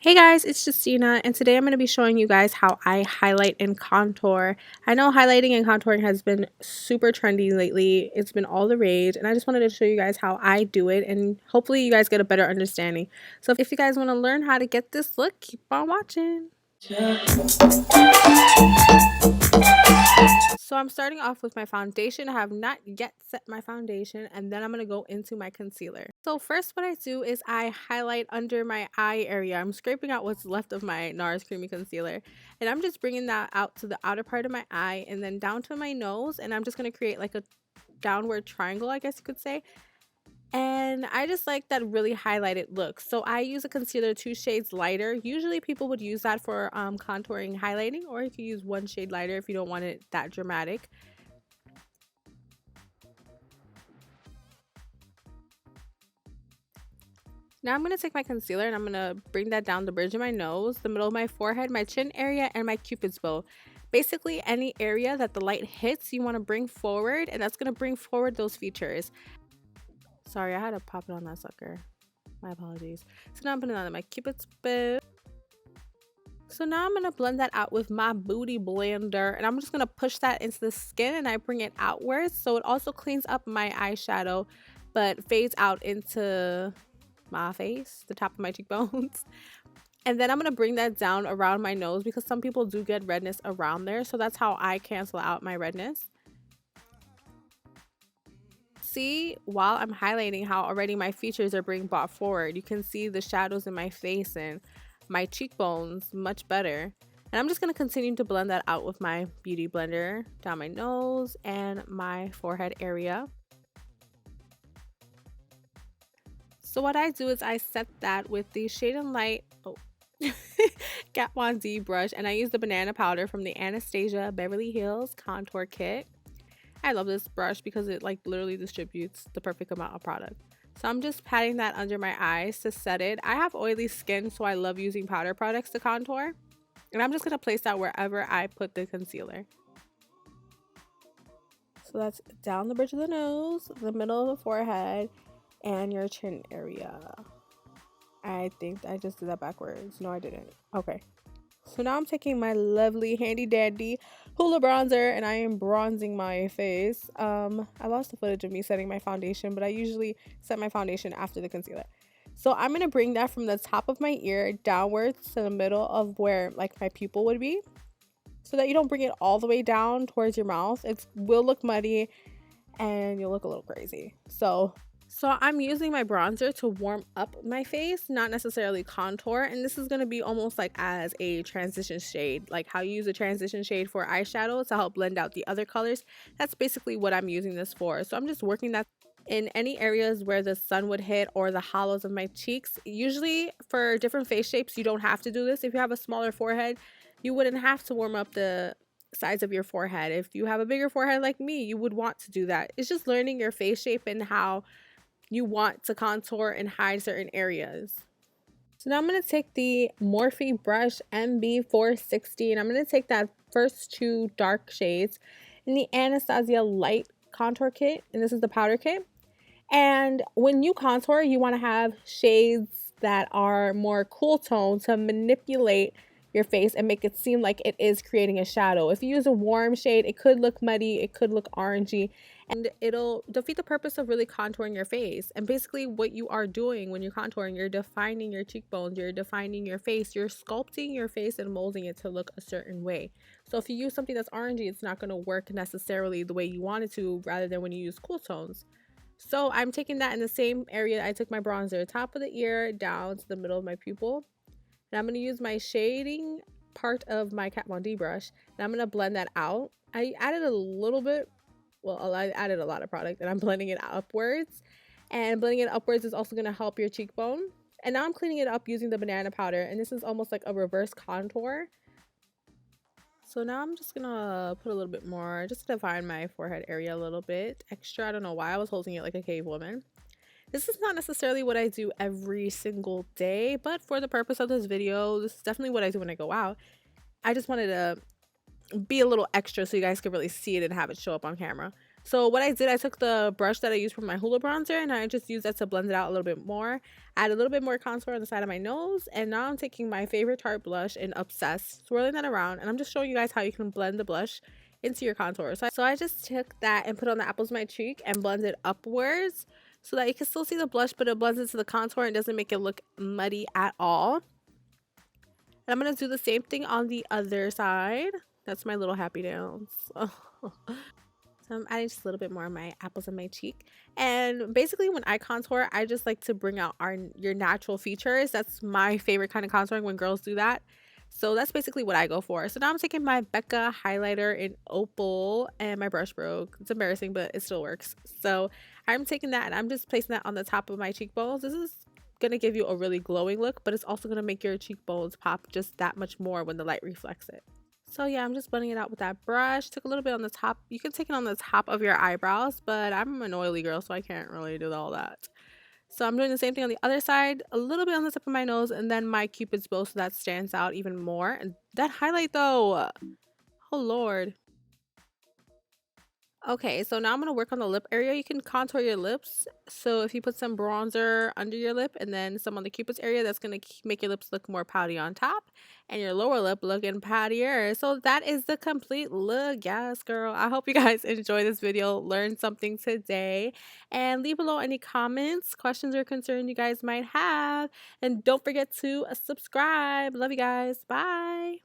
Hey guys, it's Justina, and today I'm going to be showing you guys how I highlight and contour. I know highlighting and contouring has been super trendy lately. It's been all the rage, and I just wanted to show you guys how I do it, and hopefully you guys get a better understanding. So if you guys want to learn how to get this look, keep on watching. So I'm starting off with my foundation. I have not yet set my foundation, and then I'm going to go into my concealer. So first what I do is I highlight under my eye area. I'm scraping out what's left of my Nars creamy concealer, and I'm just bringing that out to the outer part of my eye and then down to my nose, and I'm just going to create like a downward triangle, I guess you could say. And I just like that really highlighted look. So I use a concealer 2 shades lighter. Usually people would use that for contouring, highlighting, or you can use 1 shade lighter if you don't want it that dramatic. Now I'm going to take my concealer and I'm going to bring that down the bridge of my nose, the middle of my forehead, my chin area, and my cupid's bow. Basically any area that the light hits you want to bring forward, and that's going to bring forward those features. Sorry, I had to pop it on that sucker. My apologies. So now I'm putting it on my cupid's bow. So now I'm going to blend that out with my booty blender, and I'm just going to push that into the skin and I bring it outwards so it also cleans up my eyeshadow but fades out into my face, the top of my cheekbones. And then I'm going to bring that down around my nose because some people do get redness around there, so that's how I cancel out my redness. See, while I'm highlighting, how already my features are being brought forward. You can see the shadows in my face and my cheekbones much better. And I'm just going to continue to blend that out with my beauty blender down my nose and my forehead area. So what I do is I set that with the Shade and Light Kat Von D brush, and I use the banana powder from the Anastasia Beverly Hills Contour Kit. I love this brush because it like literally distributes the perfect amount of product. So I'm just patting that under my eyes to set it. I have oily skin, so I love using powder products to contour. And I'm just going to place that wherever I put the concealer. So that's down the bridge of the nose, the middle of the forehead, and your chin area. I think I just did that backwards. No, I didn't. Okay. So now I'm taking my lovely handy dandy Hoola bronzer and I am bronzing my face. I lost the footage of me setting my foundation, but I usually set my foundation after the concealer. So I'm going to bring that from the top of my ear downwards to the middle of where like my pupil would be, so that you don't bring it all the way down towards your mouth. It will look muddy and you'll look a little crazy. So I'm using my bronzer to warm up my face, not necessarily contour. And this is going to be almost like as a transition shade, like how you use a transition shade for eyeshadow to help blend out the other colors. That's basically what I'm using this for. So I'm just working that in any areas where the sun would hit or the hollows of my cheeks. Usually for different face shapes, you don't have to do this. If you have a smaller forehead, you wouldn't have to warm up the sides of your forehead. If you have a bigger forehead like me, you would want to do that. It's just learning your face shape and how you want to contour and hide certain areas. So now I'm going to take the Morphe brush MB460 and I'm going to take that first 2 dark shades in the Anastasia light contour kit, and this is the powder kit. And when you contour, you want to have shades that are more cool tone to manipulate your face and make it seem like it is creating a shadow. If you use a warm shade, it could look muddy, it could look orangey, and it'll defeat the purpose of really contouring your face. And basically what you are doing when you're contouring, you're defining your cheekbones, you're defining your face, you're sculpting your face and molding it to look a certain way. So if you use something that's orangey, it's not going to work necessarily the way you want it to, rather than when you use cool tones. So I'm taking that in the same area I took my bronzer, top of the ear down to the middle of my pupil. And I'm going to use my shading part of my Kat Von D brush, and I'm going to blend that out. I added a little bit, well, I added a lot of product, and I'm blending it upwards. And blending it upwards is also going to help your cheekbone. And now I'm cleaning it up using the banana powder, and this is almost like a reverse contour. So now I'm just gonna put a little bit more, just to define my forehead area a little bit extra. I don't know why I was holding it like a cave woman. This is not necessarily what I do every single day, but for the purpose of this video, this is definitely what I do when I go out. I just wanted to be a little extra so you guys could really see it and have it show up on camera. So what I did, I took the brush that I used for my Hoola bronzer and I just used that to blend it out a little bit more. Add a little bit more contour on the side of my nose. And now I'm taking my favorite Tarte blush in Obsessed, swirling that around. And I'm just showing you guys how you can blend the blush into your contour. So I just took that and put on the apples of my cheek and blended upwards so that you can still see the blush, but it blends into the contour and doesn't make it look muddy at all. And I'm going to do the same thing on the other side. That's my little happy dance. So I'm adding just a little bit more of my apples on my cheek. And basically when I contour, I just like to bring out your natural features. That's my favorite kind of contouring when girls do that. So that's basically what I go for. So now I'm taking my Becca highlighter in Opal and my brush broke. It's embarrassing, but it still works. So I'm taking that and I'm just placing that on the top of my cheekbones. This is going to give you a really glowing look, but it's also going to make your cheekbones pop just that much more when the light reflects it. So yeah, I'm just blending it out with that brush. Took a little bit on the top. You can take it on the top of your eyebrows, but I'm an oily girl, so I can't really do all that. So I'm doing the same thing on the other side, a little bit on the tip of my nose, and then my cupid's bow, so that stands out even more. And that highlight though, oh lord. Okay, so now I'm going to work on the lip area. You can contour your lips. So if you put some bronzer under your lip and then some on the cupid's area, that's going to make your lips look more pouty on top and your lower lip looking poutier. So that is the complete look. Yes, girl. I hope you guys enjoyed this video, learned something today, and leave below any comments, questions, or concerns you guys might have. And don't forget to subscribe. Love you guys. Bye.